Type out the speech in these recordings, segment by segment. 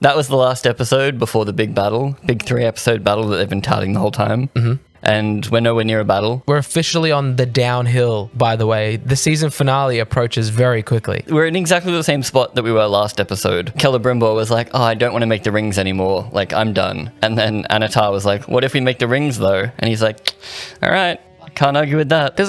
That was the last episode before the big battle, big 3-episode battle that they've been touting the whole time. Mm-hmm. And we're nowhere near a battle. We're officially on the downhill, by the way. The season finale approaches very quickly. We're in exactly the same spot that we were last episode. Celebrimbor was like, I don't want to make the rings anymore. Like, I'm done. And then Anatar was like, what if we make the rings, though? And he's like, all right. Can't argue with that. There's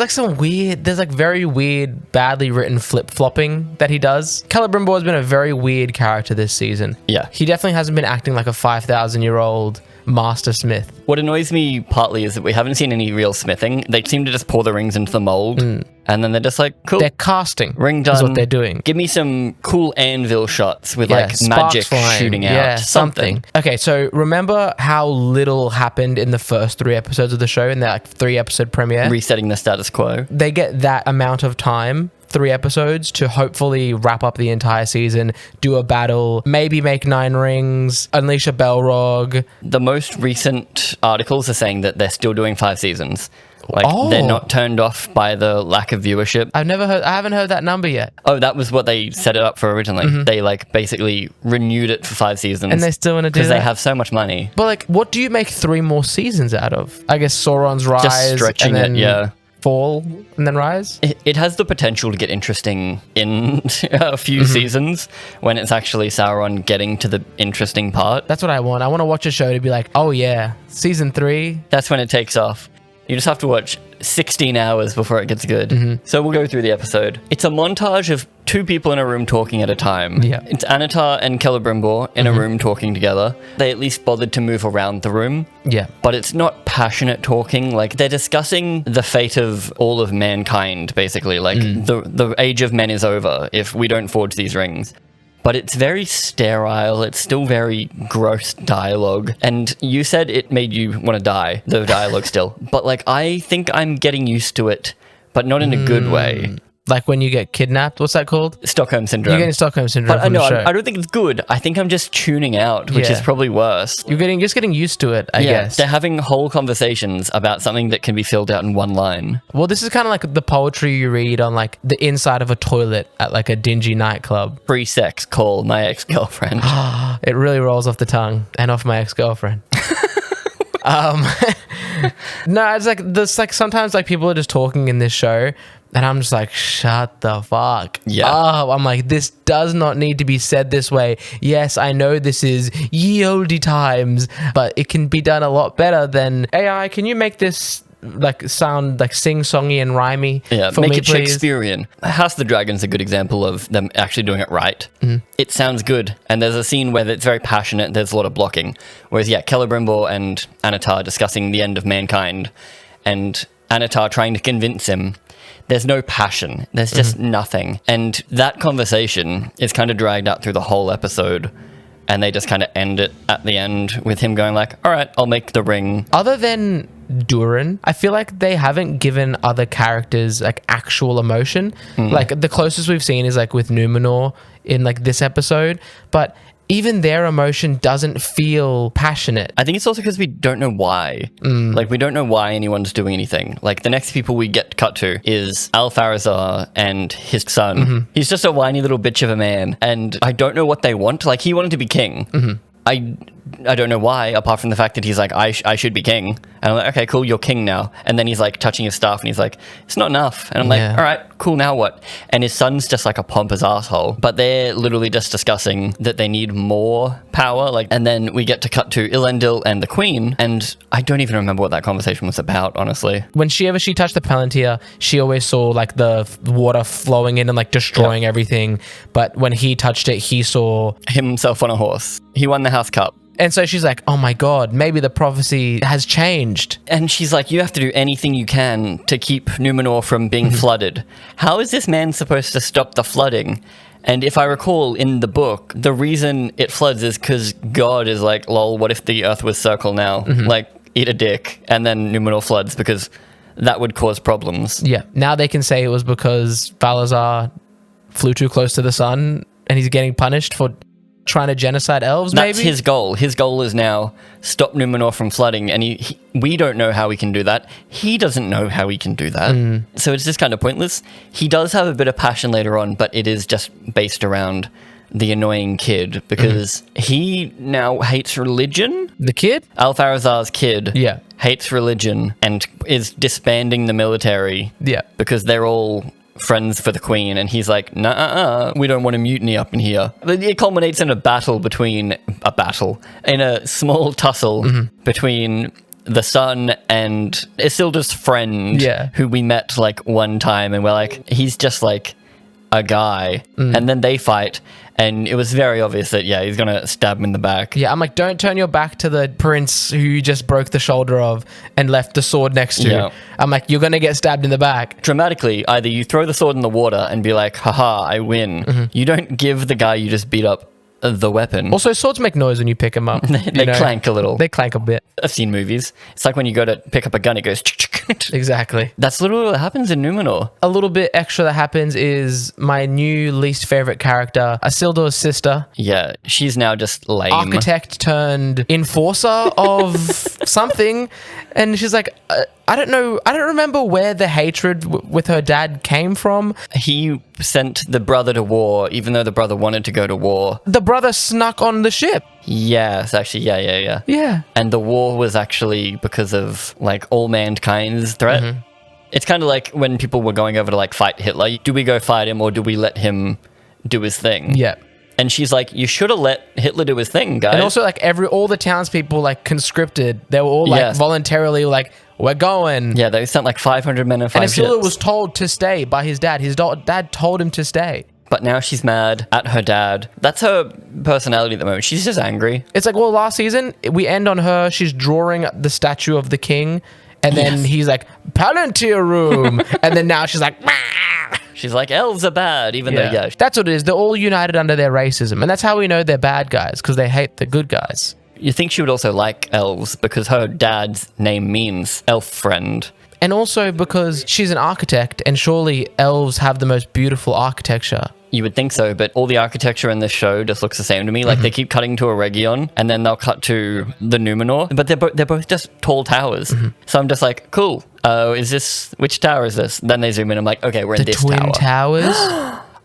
very weird, badly written flip-flopping that he does. Celebrimbor has been a very weird character this season. Yeah. He definitely hasn't been acting like a 5,000-year-old master smith. What annoys me partly is that we haven't seen any real smithing. They seem to just pour the rings into the mold, and then they're just like, cool. They're casting. Ring done. Is what they're doing. Give me some cool anvil shots with magic flying. shooting out. Yeah, something. Okay, so remember how little happened in the first 3 episodes of the show in that 3-episode premiere? Resetting the status quo. They get that amount of time, 3 episodes, to hopefully wrap up the entire season, do a battle, maybe make 9 rings, unleash a Balrog. The most recent articles are saying that they're still doing 5 seasons. They're not turned off by the lack of viewership. I haven't heard that number yet. Oh, that was what they set it up for originally. Mm-hmm. They basically renewed it for 5 seasons. And they still want to do that? Because they have so much money. But what do you make 3 more seasons out of? I guess Sauron's rise. Just stretching and then it, yeah. Fall and then rise? It has the potential to get interesting in a few seasons when it's actually Sauron getting to the interesting part. That's what I want. I want to watch a show to be like, oh yeah, season 3. That's when it takes off. You just have to watch 16 hours before it gets good. Mm-hmm. So we'll go through the episode. It's a montage of 2 people in a room talking at a time. Yeah. It's Anatar and Celebrimbor in a room talking together. They at least bothered to move around the room. Yeah. But it's not passionate talking. They're discussing the fate of all of mankind, basically. The age of men is over if we don't forge these rings. But it's very sterile. It's still very gross dialogue. And you said it made you want to die, the dialogue still. But I think I'm getting used to it, but not in a good way. Like when you get kidnapped, what's that called? Stockholm Syndrome. You're getting Stockholm Syndrome from the show. I don't think it's good. I think I'm just tuning out, which is probably worse. You're just getting used to it, I guess. They're having whole conversations about something that can be filled out in 1 line. Well, this is kind of like the poetry you read on the inside of a toilet at a dingy nightclub. Free sex, call my ex-girlfriend. It really rolls off the tongue and off my ex-girlfriend. No, it's sometimes people are just talking in this show and I'm just like, shut the fuck up. I'm like, this does not need to be said this way. Yes, I know this is ye olde times, but it can be done a lot better than AI. Can you make this sound sing-songy and rhymey for make me, it please? Shakespearean. House of the Dragon's a good example of them actually doing it right. Mm-hmm. It sounds good, and there's a scene where it's very passionate, there's a lot of blocking, whereas Celebrimbor and Anatar discussing the end of mankind, and Anatar trying to convince him, there's no passion, there's just nothing, and that conversation is kind of dragged out through the whole episode, and they just kind of end it at the end with him going all right, I'll make the ring. Other than Durin, I feel like they haven't given other characters actual emotion. The closest we've seen is with Numenor in this episode, but even their emotion doesn't feel passionate. I think it's also because we don't know why. We don't know why anyone's doing anything. The next people we get cut to is Al-Farazar and his son. Mm-hmm. He's just a whiny little bitch of a man, and I don't know what they want. He wanted to be king. Mm-hmm. I don't know why, apart from the fact that he's I should be king. And I'm like, okay, cool, you're king now. And then he's touching his staff and he's like, it's not enough. And I'm like, all right, cool, now what? And his son's just a pompous asshole. But they're literally just discussing that they need more power. And then we get to cut to Elendil and the queen. And I don't even remember what that conversation was about, honestly. Whenever she touched the Palantir, she always saw the water flowing in and destroying everything. But when he touched it, he saw himself on a horse. He won the House Cup. And so she's like, oh my God, maybe the prophecy has changed. And she's like, you have to do anything you can to keep Numenor from being flooded. How is this man supposed to stop the flooding? And if I recall in the book, the reason it floods is because God is lol, what if the earth was circle now? Eat a dick. And then Numenor floods because that would cause problems. Yeah. Now they can say it was because Balazar flew too close to the sun and he's getting punished for trying to genocide elves, maybe? That's his goal. His goal is now stop Numenor from flooding, and we don't know how we can do that. He doesn't know how we can do that. So it's just kind of pointless. He does have a bit of passion later on, but it is just based around the annoying kid because he now hates religion. The kid? Alfarazar's kid Yeah. hates religion and is disbanding the military Yeah. because they're all friends for the queen, and he's like, nah, we don't want a mutiny up in here. It culminates in a small tussle between the son and Isildur's friend, who we met like one time, and we're like, he's just like a guy, and then they fight. And it was very obvious that, he's going to stab him in the back. Yeah, I'm like, don't turn your back to the prince who you just broke the shoulder of and left the sword next to. Yeah. I'm like, you're going to get stabbed in the back. Dramatically, either you throw the sword in the water and be like, haha, I win. You don't give the guy you just beat up the weapon. Also, swords make noise when you pick them up. They clank a little. They clank a bit. I've seen movies. It's like when you go to pick up a gun, it goes... Exactly. That's literally what happens in Numenor. A little bit extra that happens is my new least favorite character, Isildur's sister. Yeah, she's now just lame. Architect turned enforcer of something. And she's like, I don't know. I don't remember where the hatred with her dad came from. He sent the brother to war, even though the brother wanted to go to war. The brother snuck on the ship. Yes, actually, yeah. Yeah. And the war was actually because of, like, all mankind's threat. It's kind of like when people were going over to, like, fight Hitler. Do we go fight him, or do we let him do his thing? Yeah. And she's like, you should have let Hitler do his thing, guys. And also, like, all the townspeople, like, conscripted. They were all, like, voluntarily, like, we're going. Yeah, they sent, like, 500 men and 5 ships. And Isildur was told to stay by his dad. His dad told him to stay. But now she's mad at her dad. That's her personality at the moment. She's just angry. It's like, well, last season, we end on her. She's drawing the statue of the king. And then he's like, Palantir room. And then now she's like, bah! She's like, elves are bad, even though, That's what it is. They're all united under their racism. And that's how we know they're bad guys, because they hate the good guys. You think she would also like elves because her dad's name means elf friend. And also because she's an architect, and surely elves have the most beautiful architecture. You would think so, but all the architecture in this show just looks the same to me. Like, they keep cutting to Eregion, and then they'll cut to the Numenor, but they're both just tall towers. So I'm just like, cool. Which tower is this? Then they zoom in, I'm like, okay, we're in this tower. The Twin Towers?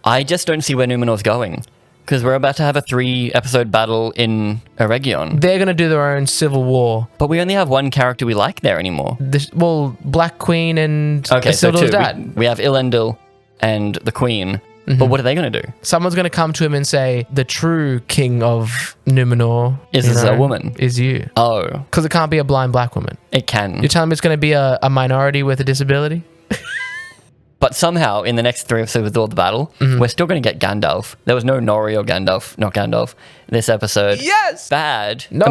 I just don't see where Numenor's going, because we're about to have a 3-episode battle in Eregion. They're going to do their own civil war. But we only have one character we like there anymore. Black Queen and Isildur's so dad. We have Elendil and the Queen. But what are they going to do? Someone's going to come to him and say, the true king of Numenor is a woman. Is you. Oh. Because it can't be a blind black woman. It can. You're telling me it's going to be a minority with a disability? But somehow, in the next 3 episodes with all the battle, we're still going to get Gandalf. There was no Nori or Gandalf, not Gandalf, this episode. Yes! Bad. No! I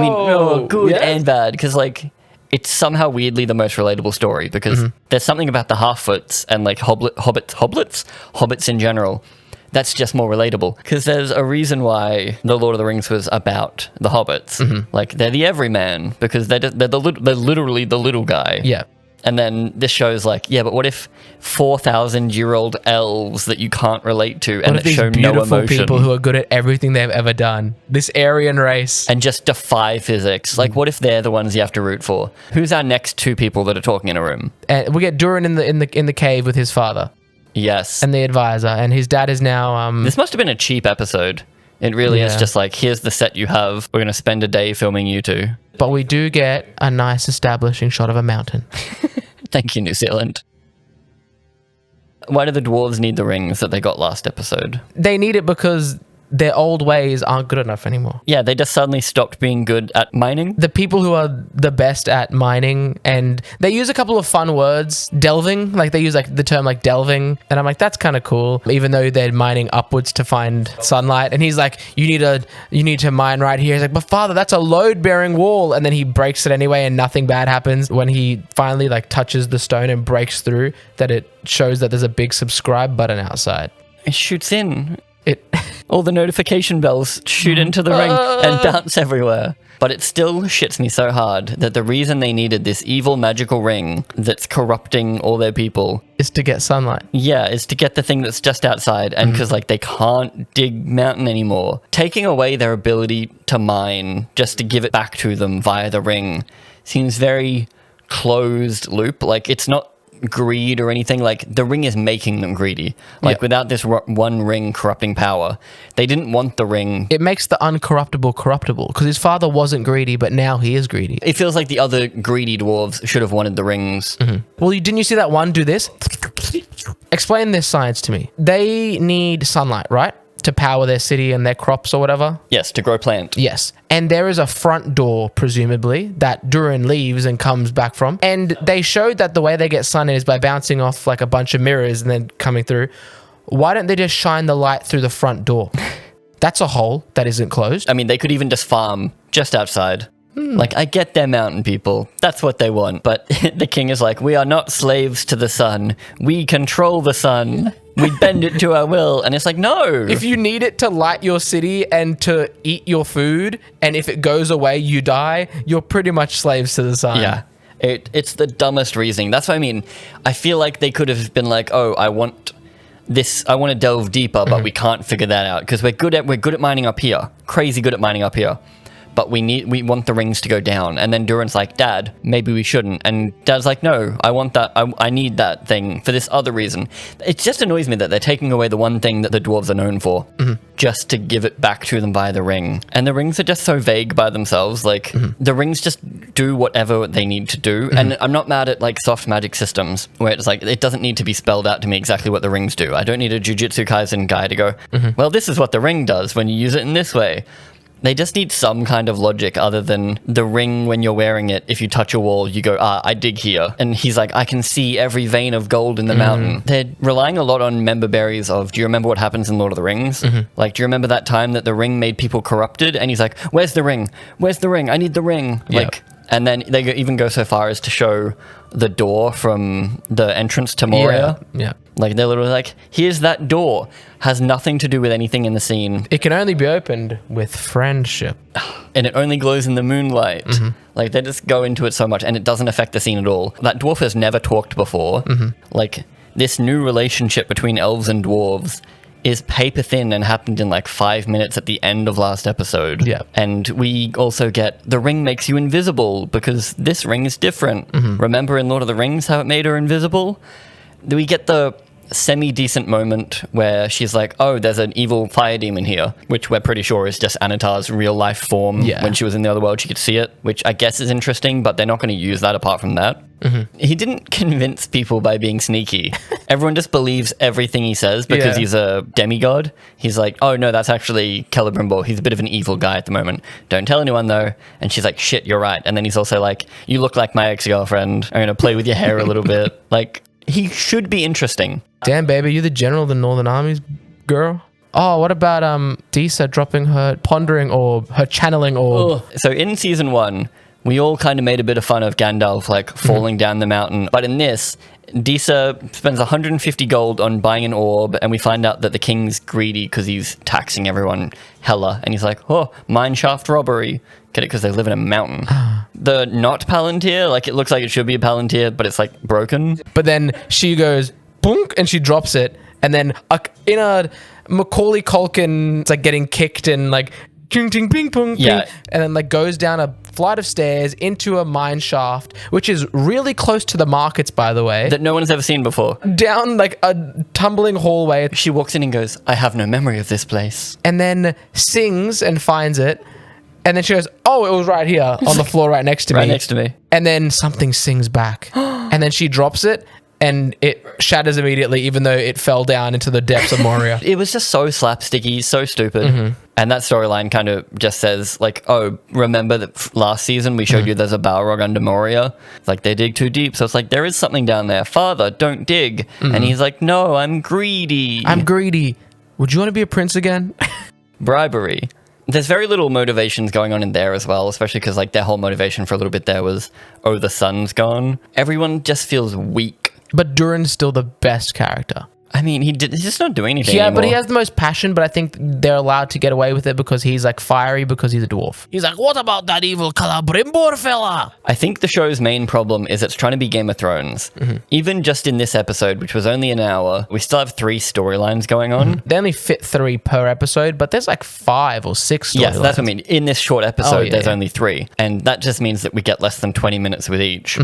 mean, good and bad, because, like, it's somehow weirdly the most relatable story, because there's something about the Half-Foots and, like, hobbits in general, that's just more relatable. Because there's a reason why The Lord of the Rings was about the hobbits. Like, they're the everyman, because they're literally the little guy. Yeah. And then this show's like, but what if 4,000-year-old elves that you can't relate to and that show no emotion? People who are good at everything they've ever done. This Aryan race. And just defy physics. Like, what if they're the ones you have to root for? Who's our next 2 people that are talking in a room? And we get Durin in the cave with his father. Yes. And the advisor. And his dad is now... This must have been a cheap episode. It really is just like, here's the set you have. We're going to spend a day filming you 2. But we do get a nice establishing shot of a mountain. Thank you, New Zealand. Why do the dwarves need the rings that they got last episode? They need it because their old ways aren't good enough anymore. Yeah, they just suddenly stopped being good at mining. The people who are the best at mining, and they use a couple of fun words. Delving, like they use like the term like delving, and I'm like, that's kind of cool, even though they're mining upwards to find sunlight. And he's like, you need to mine right here. He's like, but father, that's a load-bearing wall. And then he breaks it anyway, and nothing bad happens. When he finally like touches the stone and breaks through, that it shows that there's a big subscribe button outside. It shoots in. All the notification bells shoot into the ring and bounce everywhere. But it still shits me so hard that the reason they needed this evil magical ring that's corrupting all their people is to get sunlight. Yeah, is to get the thing that's just outside. And because like they can't dig mountain anymore, taking away their ability to mine just to give it back to them via the ring seems very closed loop. Like it's not greed or anything. Like, the ring is making them greedy. Like, without this one ring corrupting power, they didn't want the ring. It makes the uncorruptible corruptible, because his father wasn't greedy, but now he is greedy. It feels like the other greedy dwarves should have wanted the rings. Well, didn't you see that one do this? Explain this science to me. They need sunlight, right? To power their city and their crops or whatever? Yes, to grow plant. Yes. And there is a front door, presumably, that Durin leaves and comes back from. And they showed that the way they get sun is by bouncing off like a bunch of mirrors and then coming through. Why don't they just shine the light through the front door? That's a hole that isn't closed. I mean, they could even just farm just outside. Like, I get they're mountain people. That's what they want. But the king is like, we are not slaves to the sun. We control the sun. We bend it to our will. And it's like, no. If you need it to light your city and to eat your food, and if it goes away, you die, you're pretty much slaves to the sun. Yeah. It's the dumbest reasoning. That's what I mean. I feel like they could have been like, oh, I want to delve deeper, but we can't figure that out because we're good at mining up here. Crazy good at mining up here. But we want the rings to go down. And then Durin's like, Dad, maybe we shouldn't. And Dad's like, no, I want that. I need that thing for this other reason. It just annoys me that they're taking away the one thing that the dwarves are known for just to give it back to them by the ring. And the rings are just so vague by themselves. Like, the rings just do whatever they need to do. And I'm not mad at, like, soft magic systems where it's like, it doesn't need to be spelled out to me exactly what the rings do. I don't need a Jujutsu Kaisen guy to go, well, this is what the ring does when you use it in this way. They just need some kind of logic other than the ring when you're wearing it. If you touch a wall, you go, I dig here. And he's like, I can see every vein of gold in the mountain. They're relying a lot on member berries of, do you remember what happens in Lord of the Rings? Like, do you remember that time that the ring made people corrupted? And he's like, where's the ring? Where's the ring? I need the ring. Like, and then they even go so far as to show the door from the entrance to Moria. Yeah. Like, they're literally like, here's that door. Has nothing to do with anything in the scene. It can only be opened with friendship. And it only glows in the moonlight. Like, they just go into it so much, and it doesn't affect the scene at all. That dwarf has never talked before. Like, this new relationship between elves and dwarves is paper thin and happened in like 5 minutes at the end of last episode. Yeah. And we also get the ring makes you invisible because this ring is different. Remember in Lord of the Rings how it made her invisible? We get the semi-decent moment where she's like, oh, there's an evil fire demon here, which we're pretty sure is just Anatar's real life form. When she was in the other world, she could see it, which I guess is interesting, but they're not going to use that apart from that. He didn't convince people by being sneaky. Everyone just believes everything he says because he's a demigod. He's like, oh no, that's actually Celebrimbor. He's a bit of an evil guy at the moment. Don't tell anyone though. And she's like, shit, you're right. And then he's also like, you look like my ex-girlfriend. I'm going to play with your hair a little bit. Like, he should be interesting. Damn, baby, you the general of the Northern Armies, girl? Oh, what about Disa dropping her pondering orb, her channeling orb? So in season 1, we all kind of made a bit of fun of Gandalf, like, falling down the mountain. But in this, Disa spends 150 gold on buying an orb, and we find out that the king's greedy because he's taxing everyone hella. And he's like, oh, mine shaft robbery. Get it? Because they live in a mountain. The not Palantir, like, it looks like it should be a Palantir, but it's, like, broken. But then she goes, boonk, and she drops it. And then in a Macaulay Culkin, it's like getting kicked and like, ting, ting, ping, pong, ping, and then like goes down a flight of stairs into a mine shaft, which is really close to the markets, by the way. That no one has ever seen before. Down like a tumbling hallway. She walks in and goes, I have no memory of this place. And then sings and finds it. And then she goes, oh, it was right here on the floor right next to me. Right next to me. And then something sings back. And then she drops it. And it shatters immediately, even though it fell down into the depths of Moria. It was just so slapsticky, so stupid. And that storyline kind of just says, like, oh, remember that last season we showed you there's a Balrog under Moria? Like, they dig too deep. So it's like, there is something down there. Father, don't dig. And he's like, no, I'm greedy. I'm greedy. Would you want to be a prince again? Bribery. There's very little motivations going on in there as well, especially because, like, their whole motivation for a little bit there was, oh, the sun's gone. Everyone just feels weak. But Durin's still the best character. I mean, he's just not doing anything anymore. But he has the most passion, but I think they're allowed to get away with it because he's like fiery because he's a dwarf. He's like, what about that evil Celebrimbor fella? I think the show's main problem is it's trying to be Game of Thrones. Even just in this episode, which was only an hour, we still have 3 storylines going on. They only fit 3 per episode, but there's like 5 or 6 storylines. Yes, that's what I mean. In this short episode, there's only 3. And that just means that we get less than 20 minutes with each.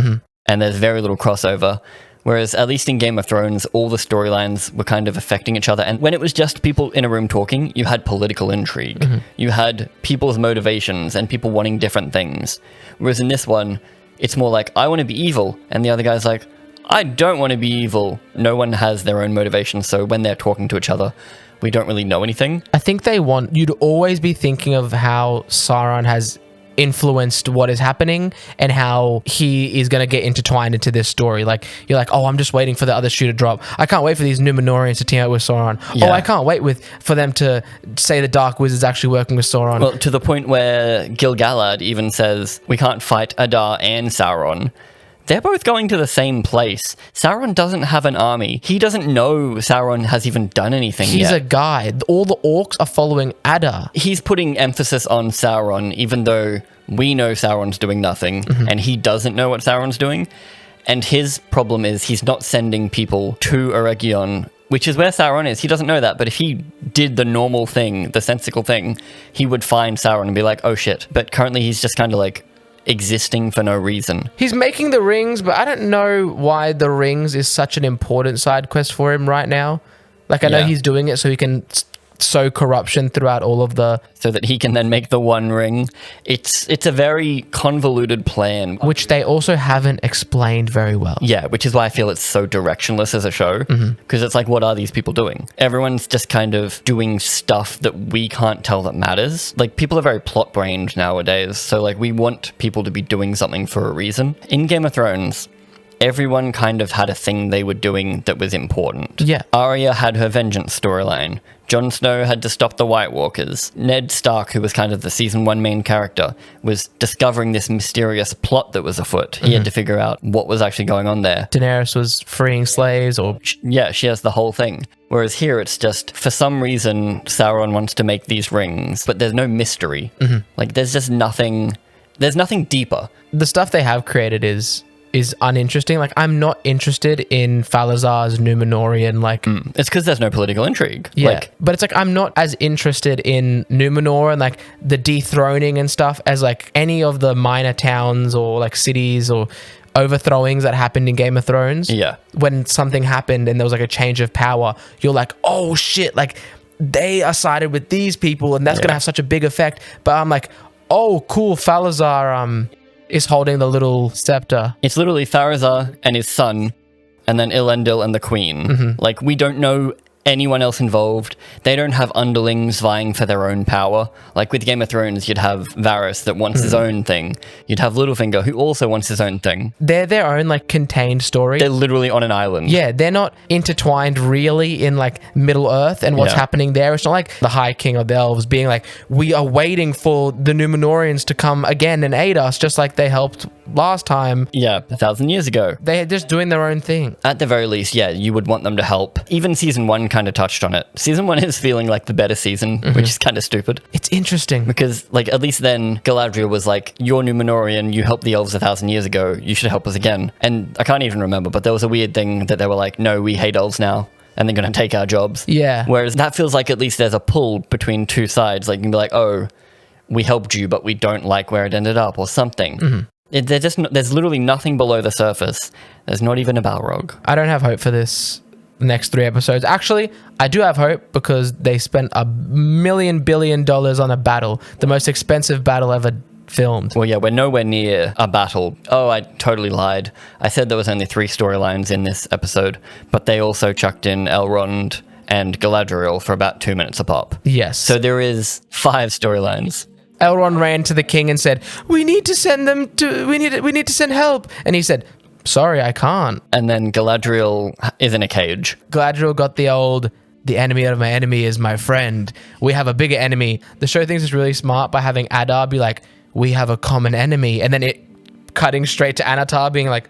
And there's very little crossover. Whereas at least in Game of Thrones, all the storylines were kind of affecting each other. And when it was just people in a room talking, you had political intrigue. You had people's motivations and people wanting different things. Whereas in this one, it's more like, I want to be evil. And the other guy's like, I don't want to be evil. No one has their own motivation. So when they're talking to each other, we don't really know anything. I think they want you to always be thinking of how Sauron has influenced what is happening and how he is going to get intertwined into this story. Like, you're like, oh, I'm just waiting for the other shoe to drop. I can't wait for these Numenoreans to team up with Sauron. Yeah. Oh, I can't wait for them to say the Dark Wizard's actually working with Sauron. Well, to the point where Gil-galad even says, we can't fight Adar and Sauron. They're both going to the same place. Sauron doesn't have an army. He doesn't know Sauron has even done anything yet. He's a guide. All the orcs are following Adar. He's putting emphasis on Sauron, even though we know Sauron's doing nothing, and he doesn't know what Sauron's doing. And his problem is he's not sending people to Eregion, which is where Sauron is. He doesn't know that, but if he did the normal thing, the sensical thing, he would find Sauron and be like, oh shit. But currently he's just kind of like existing for no reason. He's making the rings, but I don't know why the rings is such an important side quest for him right now. Like, I know he's doing it so he can sow corruption throughout all of the... So that he can then make the one ring. It's a very convoluted plan. Which they also haven't explained very well. Yeah, which is why I feel it's so directionless as a show. Because it's like, what are these people doing? Everyone's just kind of doing stuff that we can't tell that matters. Like, people are very plot-brained nowadays. So, like, we want people to be doing something for a reason. In Game of Thrones, everyone kind of had a thing they were doing that was important. Yeah. Arya had her vengeance storyline. Jon Snow had to stop the White Walkers. Ned Stark, who was kind of the season 1 main character, was discovering this mysterious plot that was afoot. He had to figure out what was actually going on there. Daenerys was freeing slaves, or... Yeah, she has the whole thing. Whereas here it's just, for some reason, Sauron wants to make these rings, but there's no mystery. Like, there's just nothing... There's nothing deeper. The stuff they have created is uninteresting. Like, I'm not interested in Falazar's Numenorean, like... It's because there's no political intrigue. Yeah, Like, but it's like, I'm not as interested in Numenor and, like, the dethroning and stuff as, like, any of the minor towns or, like, cities or overthrowings that happened in Game of Thrones. Yeah. When something happened and there was, like, a change of power, you're like, oh, shit, like, they are sided with these people and that's going to have such a big effect. But I'm like, oh, cool, Falazar, is holding the little scepter. It's literally Farazar and his son, and then Elendil and the queen. Like, we don't know anyone else involved. They don't have underlings vying for their own power. Like with Game of Thrones, you'd have Varys that wants his own thing. You'd have Littlefinger who also wants his own thing. They're their own, like, contained story. They're literally on an island. Yeah, they're not intertwined really in, like, Middle Earth and what's happening there. It's not like the High King of the Elves being like, we are waiting for the Numenoreans to come again and aid us, just like they helped last time. Yeah, 1,000 years ago. They're just doing their own thing. At the very least, yeah, you would want them to help. Even season 1 kind of touched on it. Season 1 is feeling like the better season, which is kind of stupid. It's interesting. Because, like, at least then Galadriel was like, you're Numenorean, you helped the elves 1,000 years ago, you should help us again. And I can't even remember, but there was a weird thing that they were like, no, we hate elves now, and they're going to take our jobs. Yeah. Whereas that feels like at least there's a pull between two sides. Like, you can be like, oh, we helped you, but we don't like where it ended up, or something. There's literally nothing below the surface. There's not even a Balrog. I don't have hope for this next 3 episodes. Actually, I do have hope because they spent $1 billion on a battle, the most expensive battle ever filmed. Well, yeah, we're nowhere near a battle. Oh, I totally lied. I said there was only 3 storylines in this episode, but they also chucked in Elrond and Galadriel for about 2 minutes a pop. Yes. So there is 5 storylines. Elrond ran to the king and said, we need to send help. And he said, sorry, I can't. And then Galadriel is in a cage. Galadriel got the enemy of my enemy is my friend. We have a bigger enemy. The show thinks it's really smart by having Adar be like, we have a common enemy. And then it cutting straight to Anatar being like,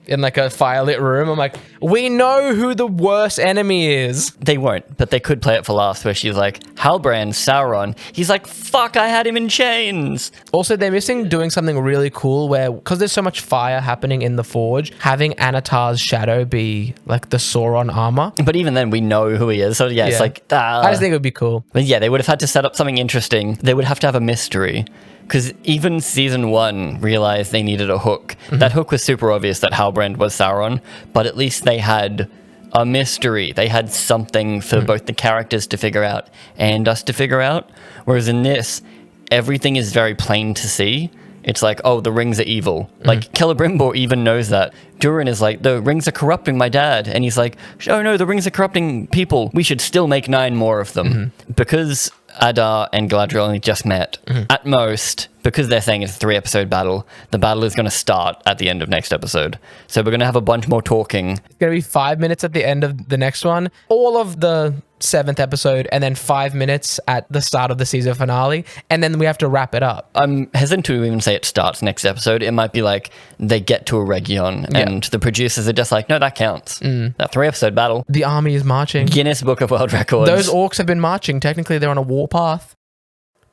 in like a firelit room. I'm like, we know who the worst enemy is. They won't, but they could play it for laughs where she's like, Halbrand, Sauron. He's like, fuck, I had him in chains. Also, they're missing doing something really cool where, because there's so much fire happening in the forge, having Anatar's shadow be like the Sauron armor. But even then, we know who he is. So yeah, it's like, I just think it would be cool. But yeah, they would have had to set up something interesting. They would have to have a mystery. because even season 1 realized they needed a hook. That hook was super obvious that Halbrand was Sauron, but at least they had a mystery. They had something for both the characters to figure out and us to figure out. Whereas in this, everything is very plain to see. It's like, oh, the rings are evil. Like, Celebrimbor even knows that. Durin is like, the rings are corrupting my dad. And he's like, oh no, the rings are corrupting people. We should still make 9 more of them. Because Adar and Galadriel only just met, at most, because they're saying it's a 3-episode battle, the battle is going to start at the end of next episode. So we're going to have a bunch more talking. It's going to be 5 minutes at the end of the next one. All of the 7th episode, and then 5 minutes at the start of the season finale, and then we have to wrap it up. I'm hesitant to even say it starts next episode. It might be like they get to Eregion, and the producers are just like, no, that counts. That 3-episode battle. The army is marching. Guinness Book of World Records. Those orcs have been marching. Technically, they're on a war path.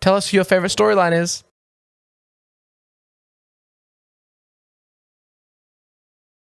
Tell us who your favorite storyline is.